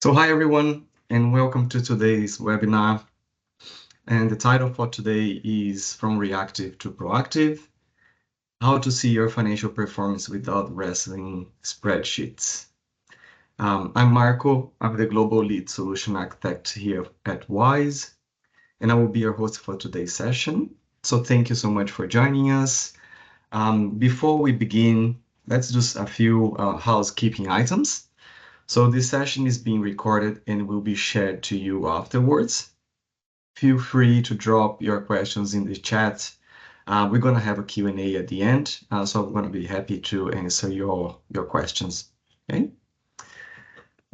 So hi everyone, and welcome to today's webinar. And the title for today is From Reactive to Proactive, How to See Your Financial Performance Without Wrestling Spreadsheets. I'm Marco, I'm the Global Lead Solution Architect here at Wiise, and I will be your host for today's session. So thank you so much for joining us. Before we begin, let's do a few housekeeping items. So this session is being recorded and will be shared to you afterwards. Feel free to drop your questions in the chat. We're going to have a Q&A at the end, so I'm going to be happy to answer your questions. Okay.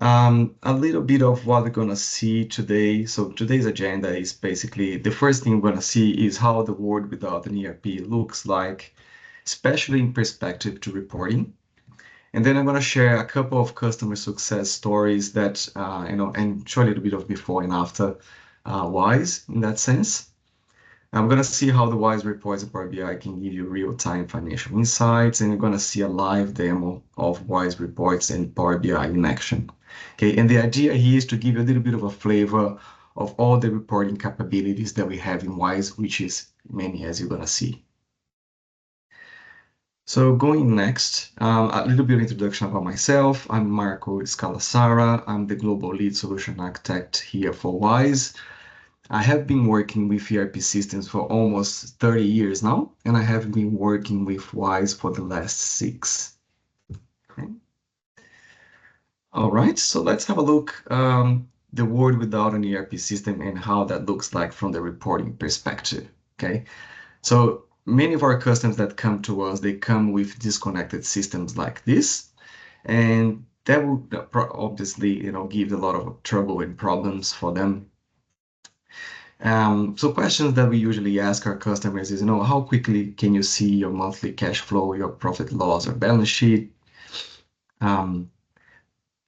A little bit of what we're going to see today. So today's agenda is basically the first thing we're going to see is how the world without an ERP looks like, especially in perspective to reporting. And then I'm going to share a couple of customer success stories that, and show a little bit of before and after Wiise in that sense. I'm going to see how the Wiise reports and Power BI can give you real-time financial insights, and you're going to see a live demo of Wiise reports and Power BI in action. Okay, and the idea here is to give you a little bit of a flavor of all the reporting capabilities that we have in Wiise, which is many, as you're going to see. So going next, a little bit of introduction about myself. I'm Marco Scalassara. I'm the Global Lead Solution Architect here for Wiise. I have been working with ERP systems for almost 30 years now, and I have been working with Wiise for the last 6. Okay. All right, so let's have a look the world without an ERP system and how that looks like from the reporting perspective. Okay, so many of our customers that come to us, they come with disconnected systems like this, and that will obviously, give a lot of trouble and problems for them. So questions that we usually ask our customers is, how quickly can you see your monthly cash flow, your profit loss or balance sheet? Can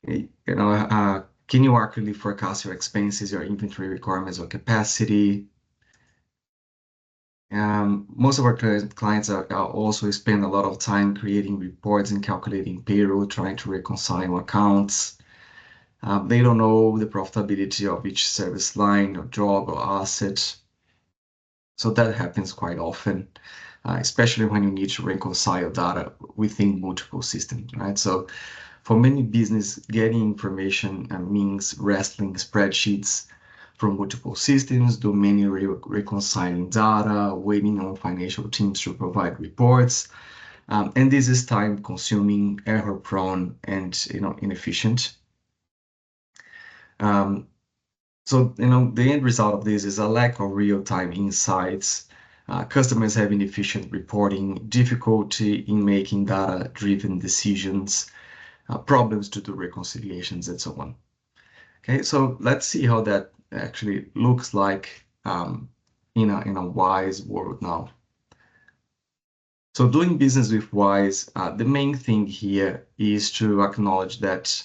you accurately forecast your expenses, your inventory requirements or capacity? Most of our clients are also spend a lot of time creating reports and calculating payroll, trying to reconcile accounts. They don't know the profitability of each service line or job or asset. So that happens quite often, especially when you need to reconcile data within multiple systems, right? So for many business, getting information means wrestling spreadsheets from multiple systems, do many reconciling data, waiting on financial teams to provide reports. And this is time consuming, error prone, and inefficient. So the end result of this is a lack of real-time insights, customers having efficient reporting, difficulty in making data-driven decisions, problems to do reconciliations, and so on. Okay, so let's see how that actually looks like in a Wiise world now. So doing business with Wiise, the main thing here is to acknowledge that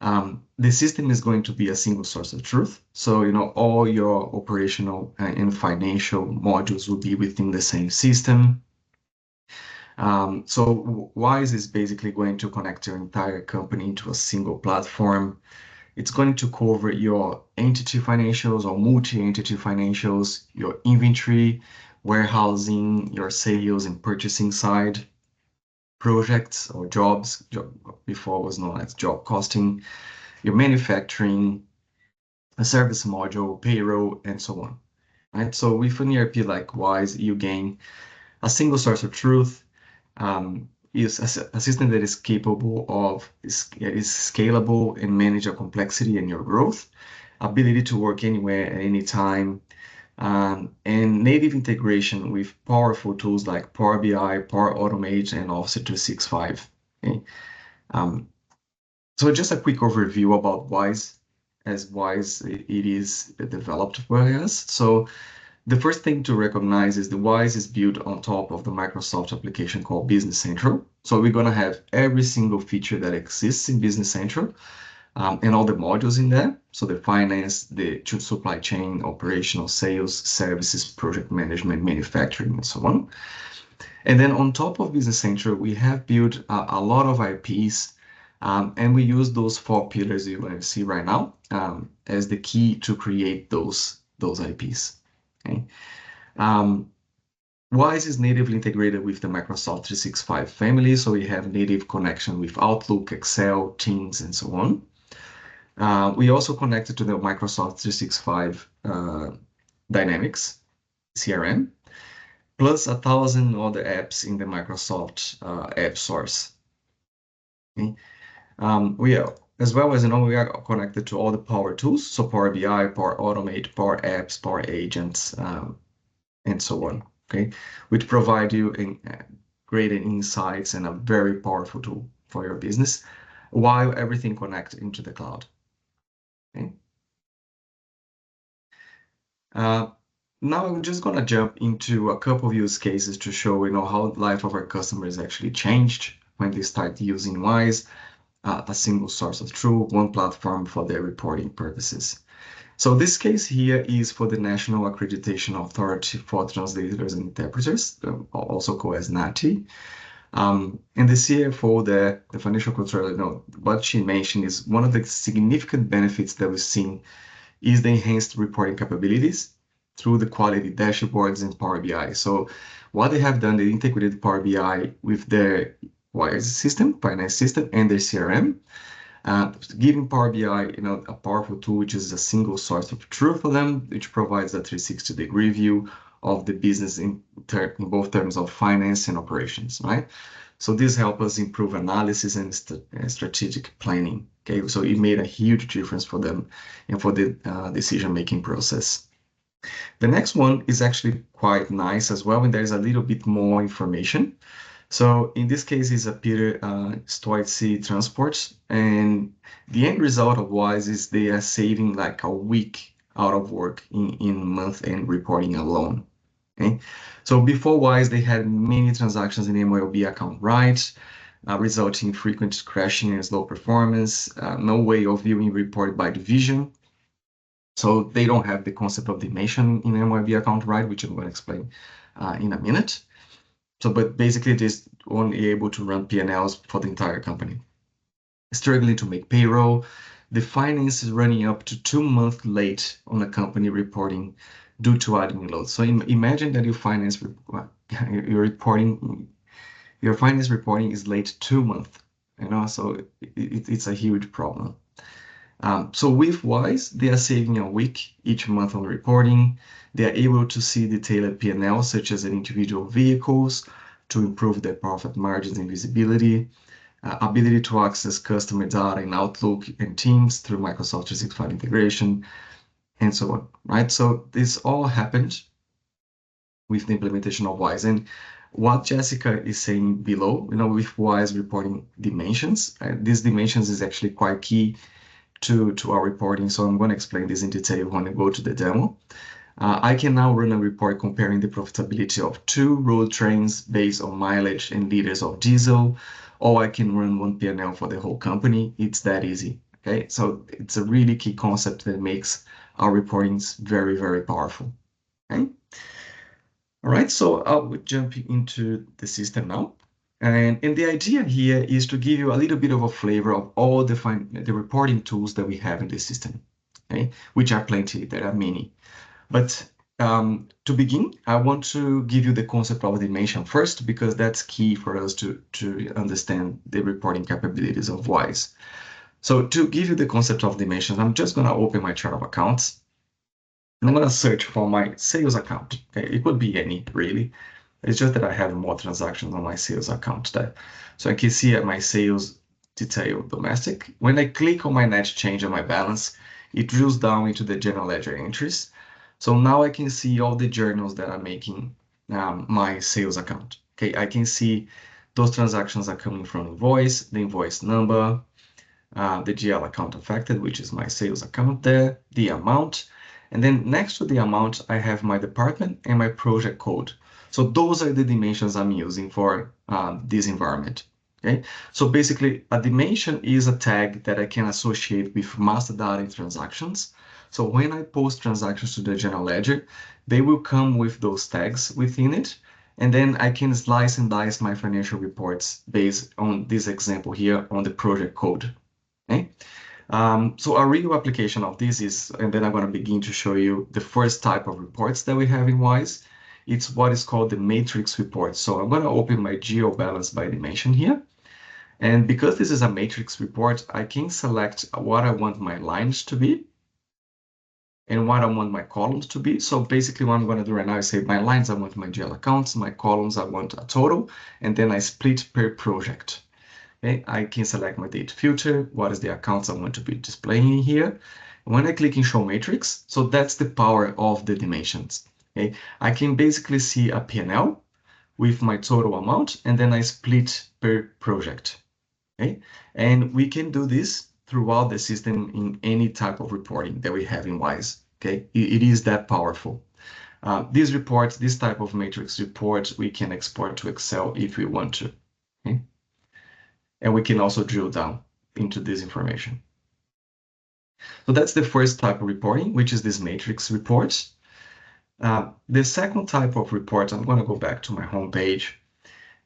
the system is going to be a single source of truth. So, all your operational and financial modules will be within the same system. So Wiise is basically going to connect your entire company into a single platform. It's going to cover your entity financials or multi-entity financials, your inventory, warehousing, your sales and purchasing side, projects or jobs, before was known as job costing, your manufacturing, a service module, payroll, and so on. Right? So with an ERP like Wiise, you gain a single source of truth, is a system that is capable of, is scalable and manage your complexity and your growth, ability to work anywhere at any time, and native integration with powerful tools like Power BI, Power Automate, and Office 365. Okay? So just a quick overview about Wiise, as Wiise it is developed by us. So the first thing to recognize is the Wiise is built on top of the Microsoft application called Business Central. So we're going to have every single feature that exists in Business Central and all the modules in there. So the finance, the supply chain, operational, sales, services, project management, manufacturing, and so on. And then on top of Business Central, we have built a lot of IPs And we use those 4 pillars you're going to see right now as the key to create those IPs. Okay. Wiise is natively integrated with the Microsoft 365 family, so we have native connection with Outlook, Excel, Teams, and so on. We also connected to the Microsoft 365 Dynamics CRM, plus 1,000 other apps in the Microsoft app source. Okay? We are, as well as we are connected to all the Power Tools, so Power BI, Power Automate, Power Apps, Power Agents, and so on. Okay, which provide you great insights and a very powerful tool for your business, while everything connects into the cloud. Okay. Now I'm just gonna jump into a couple of use cases to show how the life of our customers actually changed when they start using Wiise, a single source of truth, one platform for their reporting purposes. So this case here is for the National Accreditation Authority for Translators and Interpreters, also called as NATI. And the CFO there, the financial controller, what she mentioned is one of the significant benefits that we've seen is the enhanced reporting capabilities through the quality dashboards in Power BI. So what they have done, they integrated Power BI with their Wiise system, finance system, and their CRM, giving Power BI, a powerful tool, which is a single source of truth for them, which provides a 360-degree view of the business in both terms of finance and operations, right? So this helps us improve analysis and strategic planning. Okay, so it made a huge difference for them and for the decision-making process. The next one is actually quite nice as well, and there's a little bit more information. So in this case, it's a Peter Stoici Transport, and the end result of Wiise is they are saving like a week out of work in month-end reporting alone. Okay, so before Wiise, they had many transactions in the MLB account, right? Resulting in frequent crashing and slow performance, no way of viewing report by division. So they don't have the concept of dimension in MLB account, right? Which I'm going to explain in a minute. So, but basically, just only able to run P&Ls for the entire company. Struggling to make payroll. The finance is running up to 2 months late on the company reporting due to admin load. So imagine that your finance reporting is late 2 months. So it's a huge problem. So with Wiise, they are saving a week each month on reporting. They are able to see detailed P&L, such as individual vehicles, to improve their profit margins and visibility, ability to access customer data in Outlook and Teams through Microsoft 365 integration, and so on, right? So this all happened with the implementation of Wiise. And what Jessica is saying below, with Wiise reporting dimensions, these dimensions is actually quite key to our reporting. So I'm going to explain this in detail when I go to the demo. I can now run a report comparing the profitability of 2 road trains based on mileage and liters of diesel, or I can run one P&L for the whole company. It's that easy. Okay, so it's a really key concept that makes our reportings very, very powerful. Okay. All right, so I'll jump into the system now. And the idea here is to give you a little bit of a flavor of all the reporting tools that we have in the system, okay? Which are plenty, there are many. But to begin, I want to give you the concept of dimension first, because that's key for us to understand the reporting capabilities of Wiise. So to give you the concept of dimensions, I'm just going to open my chart of accounts. And I'm going to search for my sales account. Okay? It could be any, really. It's just that I have more transactions on my sales account there. So I can see at my sales detail domestic. When I click on my net change on my balance, it drills down into the general ledger entries. So now I can see all the journals that are making my sales account. Okay, I can see those transactions are coming from invoice, the invoice number, the GL account affected, which is my sales account there, the amount. And then next to the amount, I have my department and my project code. So those are the dimensions I'm using for this environment. Okay, so basically a dimension is a tag that I can associate with master data and transactions. So when I post transactions to the general ledger, they will come with those tags within it. And then I can slice and dice my financial reports based on this example here on the project code. Okay? So a real application of this is, and then I'm going to begin to show you the first type of reports that we have in Wiise. It's what is called the matrix report. So I'm going to open my geo balance by dimension here. And because this is a matrix report, I can select what I want my lines to be and what I want my columns to be. So basically what I'm going to do right now is say my lines, I want my GL accounts, my columns, I want a total, and then I split per project. Okay, I can select my date filter, what is the accounts I want to be displaying here. When I click in show matrix, so that's the power of the dimensions. Okay, I can basically see a P&L with my total amount, and then I split per project. Okay, and we can do this throughout the system in any type of reporting that we have in Wiise. Okay, it is that powerful. These reports, this type of matrix report, we can export to Excel if we want to. Okay? And we can also drill down into this information. So that's the first type of reporting, which is this matrix report. The second type of report, I'm going to go back to my home page,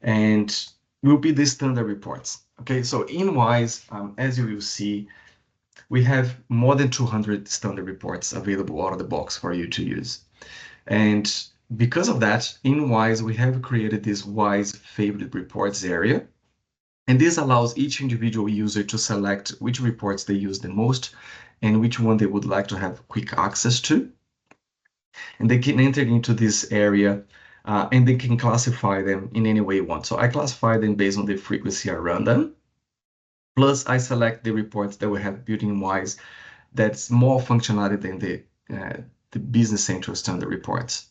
and will be the standard reports. Okay, so in Wiise, as you will see, we have more than 200 standard reports available out of the box for you to use. And because of that, in Wiise, we have created this Wiise favorite reports area. And this allows each individual user to select which reports they use the most and which one they would like to have quick access to. And they can enter into this area and they can classify them in any way you want. So I classify them based on the frequency I run them. Plus, I select the reports that we have built in Wiise that's more functionality than the Business Central standard reports.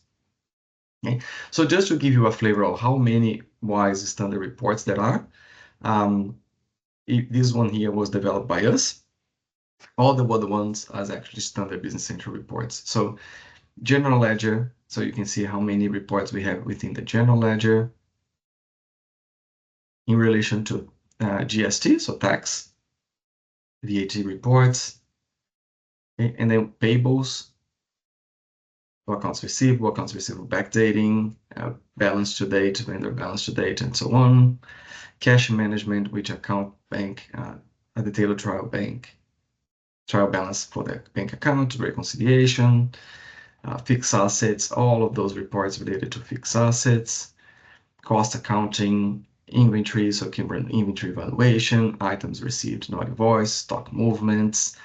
Okay, so just to give you a flavor of how many Wiise standard reports there are, this one here was developed by us. All the other ones are actually standard Business Central reports. So general ledger, so you can see how many reports we have within the general ledger in relation to GST, so tax, VAT reports, okay, and then payables, accounts receivable backdating, balance to date, vendor balance to date, and so on. Cash management, which account bank, a detailed trial balance for the bank account, reconciliation, fixed assets, all of those reports related to fixed assets, cost accounting, inventory, so can run inventory valuation, items received not invoiced, stock movements,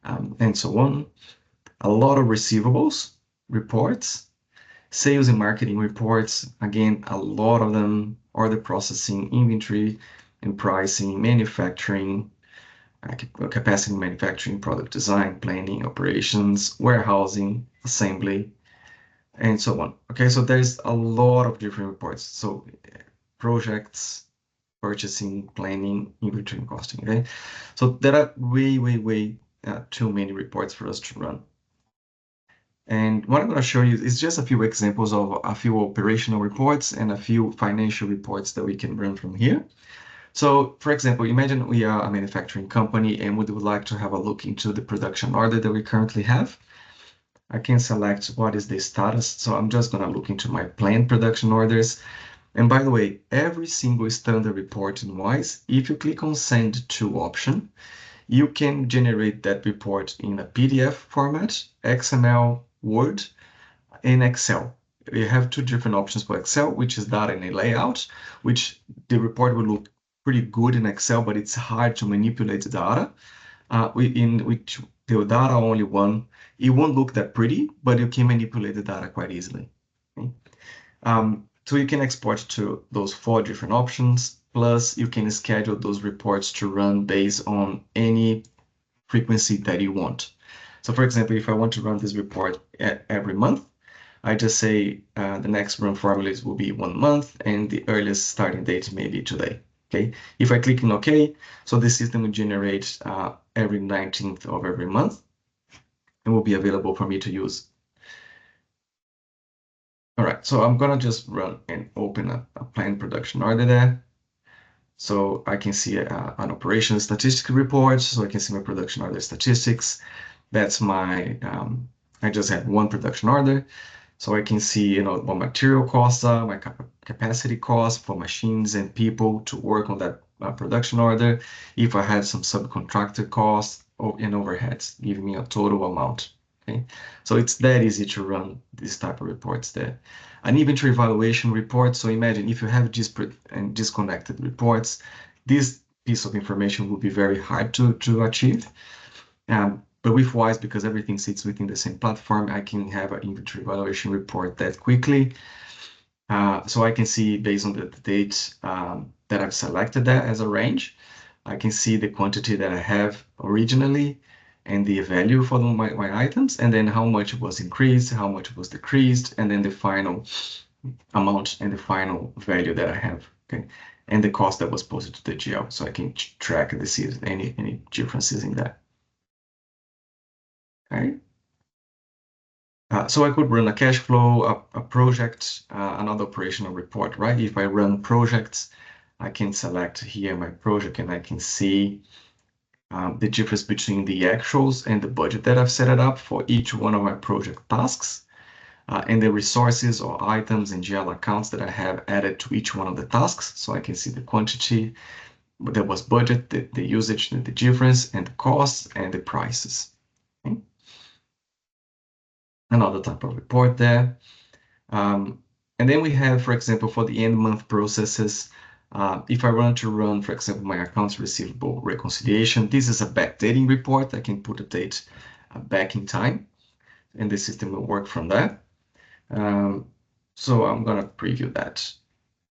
and so on. A lot of receivables reports, sales and marketing reports, again, a lot of them, order processing, inventory and pricing, manufacturing, capacity manufacturing, product design, planning, operations, warehousing, assembly, and so on. Okay, so there's a lot of different reports. So projects, purchasing, planning, inventory, and costing. Okay, so there are way too many reports for us to run. And what I'm going to show you is just a few examples of a few operational reports and a few financial reports that we can run from here. So, for example, imagine we are a manufacturing company and we would like to have a look into the production order that we currently have. I can select what is the status. So I'm just going to look into my planned production orders. And by the way, every single standard report in Wiise, if you click on Send To option, you can generate that report in a PDF format, XML, Word, and Excel. You have two different options for Excel, which is data and a layout, which the report will look pretty good in Excel, but it's hard to manipulate the data. In which the data only one, it won't look that pretty, but you can manipulate the data quite easily. Okay? So you can export to those four different options, plus you can schedule those reports to run based on any frequency that you want. So for example, if I want to run this report every month, I just say the next run formulas will be 1 month and the earliest starting date may be today. Okay. If I click on OK, so the system will generate every 19th of every month and will be available for me to use. All right, so I'm gonna just run and open a planned production order there. So I can see an operation statistic report. So I can see my production order statistics. That's my, I just have one production order. So I can see, what material costs are, my capacity cost for machines and people to work on that production order, if I had some subcontractor costs and overheads, giving me a total amount. Okay, so it's that easy to run this type of reports there. An inventory valuation report. So imagine if you have disparate and disconnected reports, this piece of information will be very hard to achieve. But with Wiise, because everything sits within the same platform, I can have an inventory valuation report that quickly. So I can see based on the date that I've selected that as a range, I can see the quantity that I have originally and the value for my items, and then how much was increased, how much was decreased, and then the final amount and the final value that I have. Okay, and the cost that was posted to the GL, so I can track and see any differences in that. Okay. So I could run a cash flow, a project, another operational report, right? If I run projects, I can select here my project and I can see the difference between the actuals and the budget that I've set it up for each one of my project tasks, and the resources or items and GL accounts that I have added to each one of the tasks. So I can see the quantity that was budget, the usage, the difference, and the costs and the prices. Okay? Another type of report there. And then we have, for example, for the end month processes, if I want to run, for example, my accounts receivable reconciliation, this is a backdating report. I can put a date back in time, and the system will work from that. So I'm going to preview that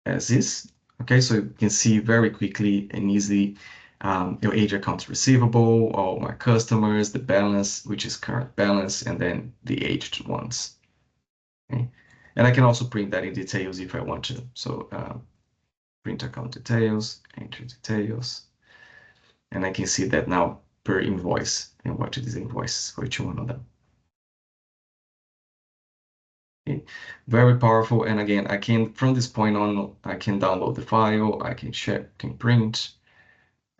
as is. Okay, so you can see very quickly and easily your age accounts receivable, all my customers, the balance, which is current balance, and then the aged ones. Okay. And I can also print that in details if I want to. So print account details, enter details, and I can see that now per invoice and what is invoice for each one of them. Okay. Very powerful. And again, I can, from this point on, I can download the file, I can check, can print,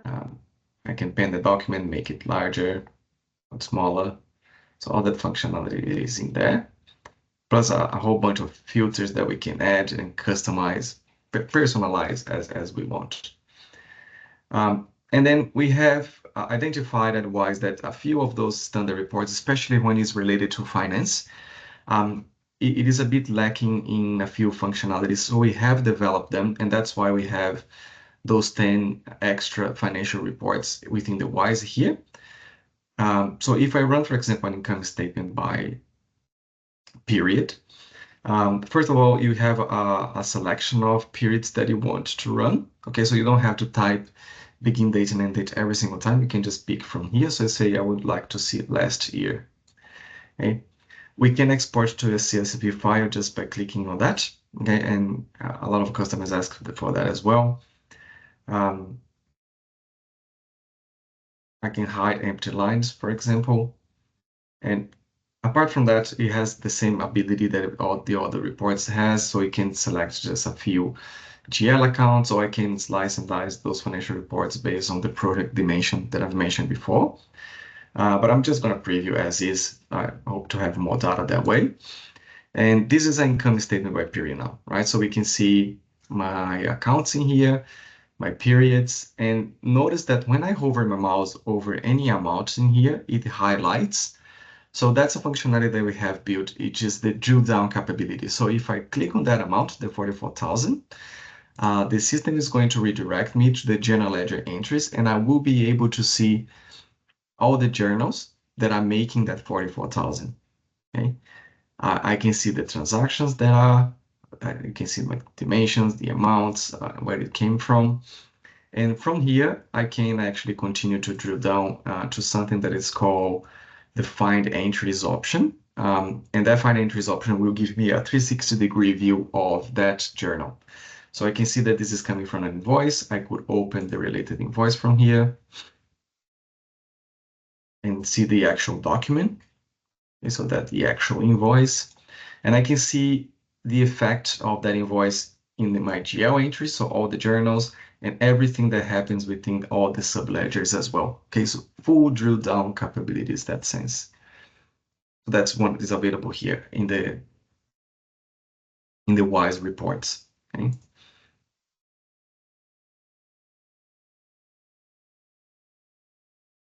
I can pen the document, make it larger or smaller. So all that functionality is in there. Plus a whole bunch of filters that we can add and customize, personalize as we want. And then we have identified at Wiise that a few of those standard reports, especially when it's related to finance, it is a bit lacking in a few functionalities. So we have developed them, and that's why we have those 10 extra financial reports within the Wiise here. So if I run, for example, an income statement by period, first of all, you have a selection of periods that you want to run. Okay, so you don't have to type begin date and end date every single time. You can just pick from here. So say I would like to see last year. Okay, we can export to a CSV file just by clicking on that. Okay, and a lot of customers ask for that as well. I can hide empty lines, for example. And apart from that, it has the same ability that all the other reports has. So you can select just a few GL accounts, or I can slice and dice those financial reports based on the project dimension that I've mentioned before. But I'm just going to preview as is. I hope to have more data that way. And this is an income statement by period now, right? So we can see my accounts in here, my periods, and notice that when I hover my mouse over any amounts in here, it highlights. So that's a functionality that we have built, which is the drill down capability. So if I click on that amount, the 44,000, the system is going to redirect me to the general ledger entries, and I will be able to see all the journals that are making that 44,000. Okay, I can see the transactions that are, you can see my dimensions, the amounts, where it came from. And from here, I can actually continue to drill down to something that is called the find entries option. And that find entries option will give me a 360-degree view of that journal. So I can see that this is coming from an invoice. I could open the related invoice from here and see the actual document. Okay, so that's the actual invoice. And I can see the effect of that invoice in my GL entries, so all the journals and everything that happens within all the subledgers as well. Okay, so full drill down capabilities in that sense. So that's one is available here in the Wiise reports. Okay.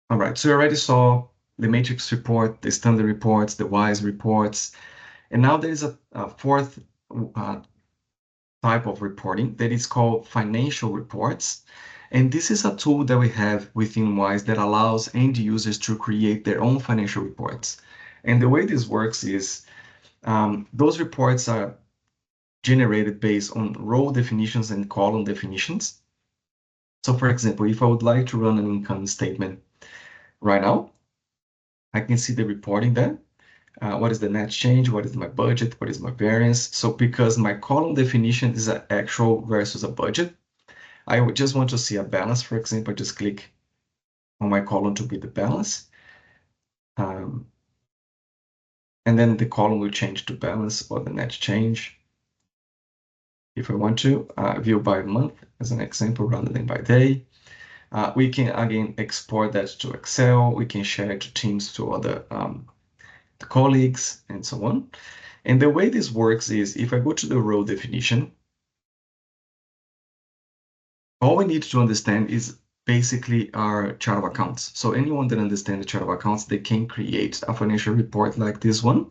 All right, so you already saw the matrix report, the standard reports, the Wiise reports, and now there is a fourth uh, type of reporting that is called financial reports. And this is a tool that we have within Wiise that allows end users to create their own financial reports. And the way this works is those reports are generated based on row definitions and column definitions. So for example, if I would like to run an income statement right now, I can see the reporting there. What is the net change? What is my budget? What is my variance? So because my column definition is an actual versus a budget, I would just want to see a balance. For example, I just click on my column to be the balance. Um, and then the column will change to balance or the net change. If I want to view by month as an example rather than by day. We can again export that to Excel. We can share it to Teams to other colleagues and so on. And the way this works is if I go to the row definition, all we need to understand is basically our chart of accounts. So anyone that understands the chart of accounts, they can create a financial report like this one.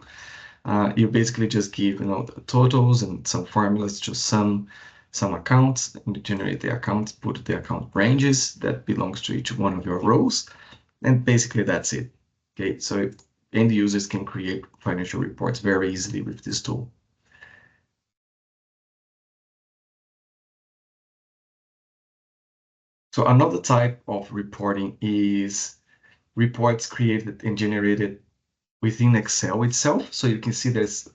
You basically just give, the totals and some formulas to some accounts and generate the accounts, put the account ranges that belongs to each one of your rows. And basically that's it. Okay, so end users can create financial reports very easily with this tool. So another type of reporting is reports created and generated within Excel itself. So you can see there's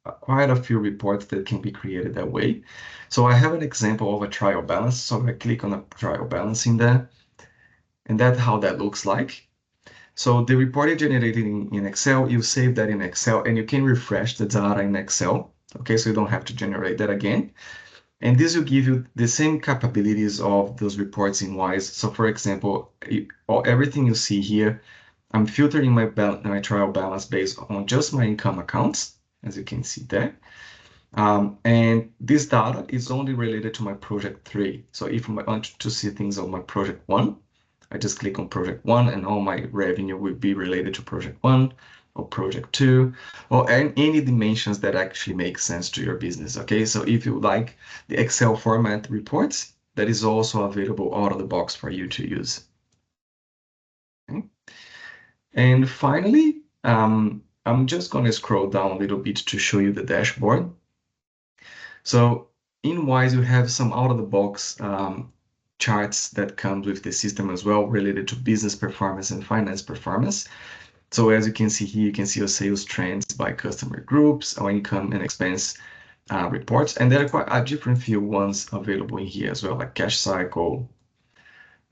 quite a few reports that can be created that way. So I have an example of a trial balance. So I click on a trial balance in there, and that's how that looks like. So the report is generated in Excel, you save that in Excel, and you can refresh the data in Excel. Okay, so you don't have to generate that again. And this will give you the same capabilities of those reports in Wiise. So for example, everything you see here, I'm filtering my trial balance based on just my income accounts, as you can see there. And this data is only related to my project 3. So if I want to see things on my project 1, I just click on project 1 and all my revenue will be related to project 1 or project 2 or any dimensions that actually make sense to your business. Okay, so if you like the Excel format reports, that is also available out of the box for you to use. Okay. And finally, I'm just going to scroll down a little bit to show you the dashboard. So in Wiise, you have some out-of-the-box charts that come with the system as well, related to business performance and finance performance. So as you can see here, you can see your sales trends by customer groups, our income and expense reports. And there are quite a different few ones available in here as well, like cash cycle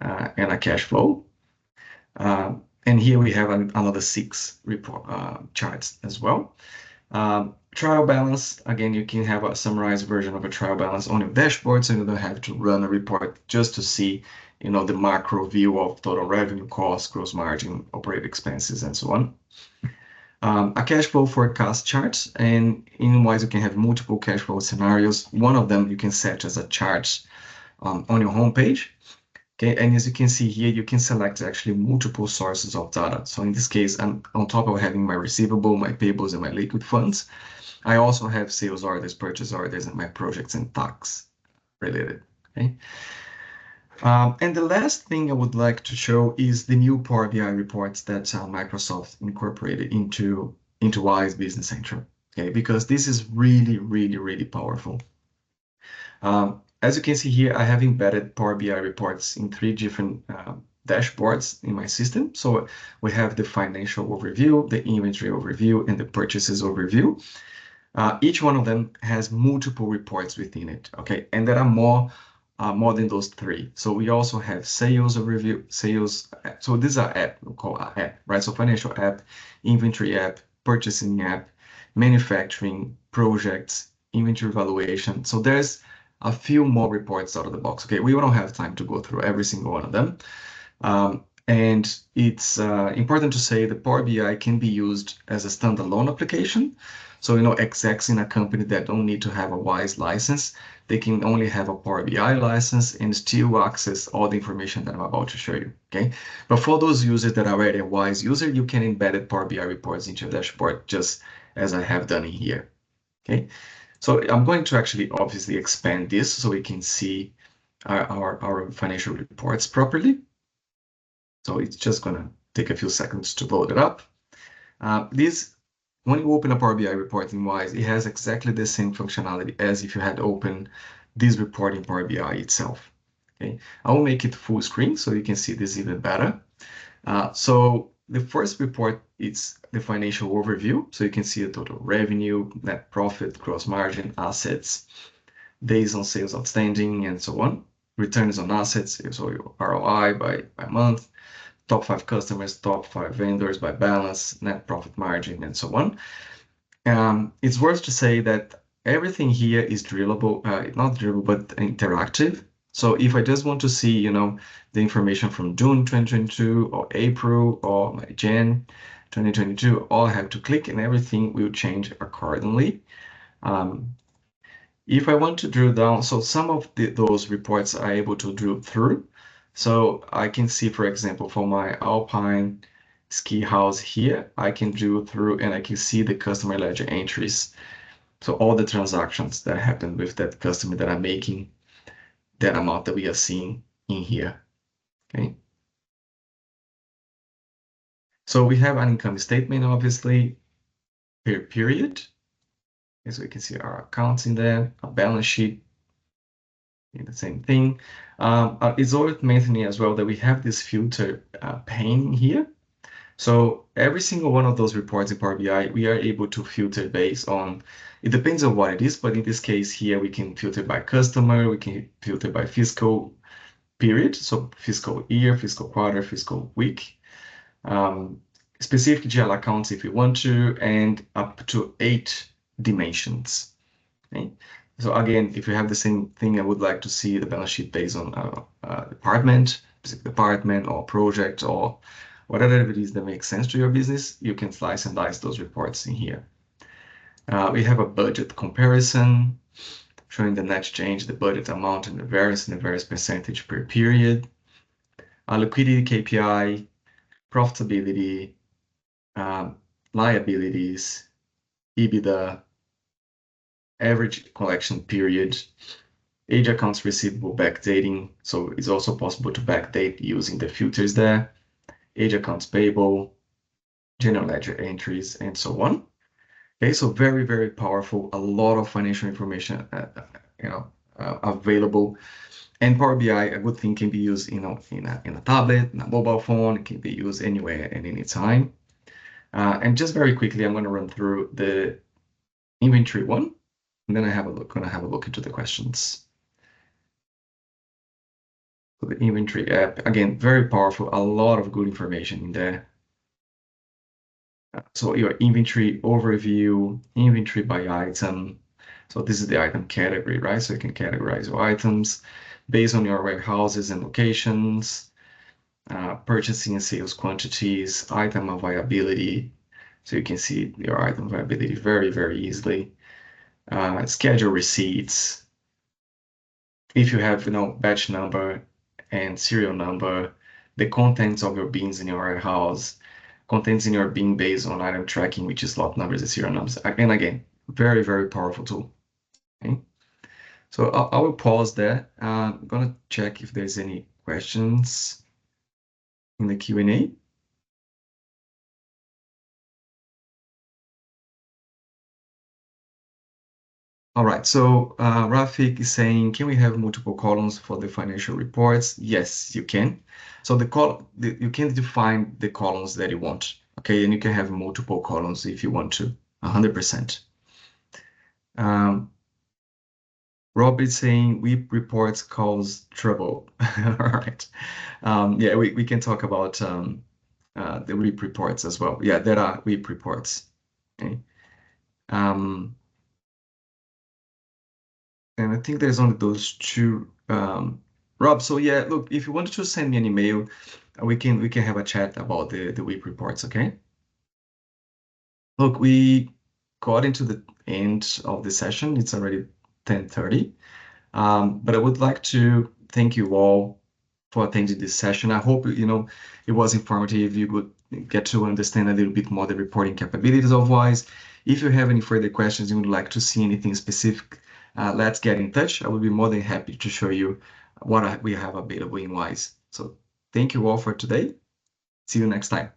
and a cash flow. And here we have another 6 report charts as well. Trial balance, again, you can have a summarized version of a trial balance on your dashboard, so you don't have to run a report just to see, the macro view of total revenue, cost, gross margin, operating expenses, and so on. A cash flow forecast chart, and in Wiise you can have multiple cash flow scenarios. One of them you can set as a chart on your homepage. Okay, and as you can see here, you can select actually multiple sources of data. So in this case, I'm on top of having my receivable, my payables, and my liquid funds. I also have sales orders, purchase orders, and my projects and tax related. Okay. And the last thing I would like to show is the new Power BI reports that Microsoft incorporated into Wiise Business Central. Okay, because this is really, really, really powerful. As you can see here, I have embedded Power BI reports in 3 different dashboards in my system. So we have the financial overview, the inventory overview, and the purchases overview. Each one of them has multiple reports within it, okay? And there are more than those 3. So we also have sales overview, sales. So these are app, we call app, right? So financial app, inventory app, purchasing app, manufacturing, projects, inventory valuation. So there's a few more reports out of the box. Okay, we don't have time to go through every single one of them. And it's important to say that Power BI can be used as a standalone application. So, execs in a company that don't need to have a Wiise license, they can only have a Power BI license and still access all the information that I'm about to show you, okay? But for those users that are already a Wiise user, you can embed Power BI reports into your dashboard just as I have done in here, okay? So I'm going to actually obviously expand this so we can see our financial reports properly. So it's just gonna take a few seconds to load it up. When you open a Power BI report in Wiise, it has exactly the same functionality as if you had opened this report in Power BI itself. Okay, I will make it full screen so you can see this even better. So the first report is the financial overview. So you can see the total revenue, net profit, gross margin, assets, days on sales outstanding, and so on. Returns on assets, so your ROI by month, top 5 customers, top 5 vendors by balance, net profit margin, and so on. It's worth to say that everything here is drillable, not drillable, but interactive. So if I just want to see, the information from June 2022 or April or Jan 2022, all I have to click and everything will change accordingly. If I want to drill down, so some of those reports are able to drill through. So I can see, for example, for my Alpine ski house here, I can drill through and I can see the customer ledger entries. So all the transactions that happened with that customer that are making that amount that we are seeing in here. Okay. So we have an income statement, obviously, per period. As we can see our accounts in there, a balance sheet, the same thing. It's worth mentioning as well that we have this filter pane here. So every single one of those reports in Power BI, we are able to filter based on, it depends on what it is, but in this case here, we can filter by customer, we can filter by fiscal period, so fiscal year, fiscal quarter, fiscal week, specific GL accounts if you want to, and up to 8 dimensions. Okay? So again, if you have the same thing, I would like to see the balance sheet based on department, specific department or project or whatever it is that makes sense to your business, you can slice and dice those reports in here. We have a budget comparison showing the net change, the budget amount, and the variance percentage per period. Liquidity KPI, profitability, liabilities, EBITDA, average collection period, age accounts receivable backdating. So it's also possible to backdate using the filters there. Age accounts payable, general ledger entries, and so on. Okay, so very, very powerful. A lot of financial information, available. And Power BI, a good thing, can be used, in a tablet, in a mobile phone. It can be used anywhere and anytime. And just very quickly, I'm going to run through the inventory one, and then gonna have a look into the questions. So the inventory app, again, very powerful. A lot of good information in there. So your inventory overview, inventory by item. So this is the item category, right? So you can categorize your items based on your warehouses and locations, purchasing and sales quantities, item availability. So you can see your item availability very, very easily. Schedule receipts. If you have, batch number and serial number, the contents of your bins in your warehouse, contents in your bin based on item tracking, which is lot numbers and serial numbers. And again, very, very powerful tool. Okay. So I will pause there. I'm gonna check if there's any questions in the Q&A. All right, so Rafik is saying, can we have multiple columns for the financial reports? Yes, you can. So you can define the columns that you want, okay? And you can have multiple columns if you want to, 100%. Rob is saying WIP reports cause trouble. All right. Yeah, we can talk about the WIP reports as well. Yeah, there are WIP reports. Okay. And I think there's only those two. Rob, so yeah, look, if you wanted to send me an email, we can have a chat about the WIP reports, okay? Look, we got into the end of the session. It's already 10:30. But I would like to thank you all for attending this session. I hope it was informative. You could get to understand a little bit more the reporting capabilities of Wise. If you have any further questions, you would like to see anything specific, let's get in touch. I will be more than happy to show you what we have available in Wise. So thank you all for today. See you next time.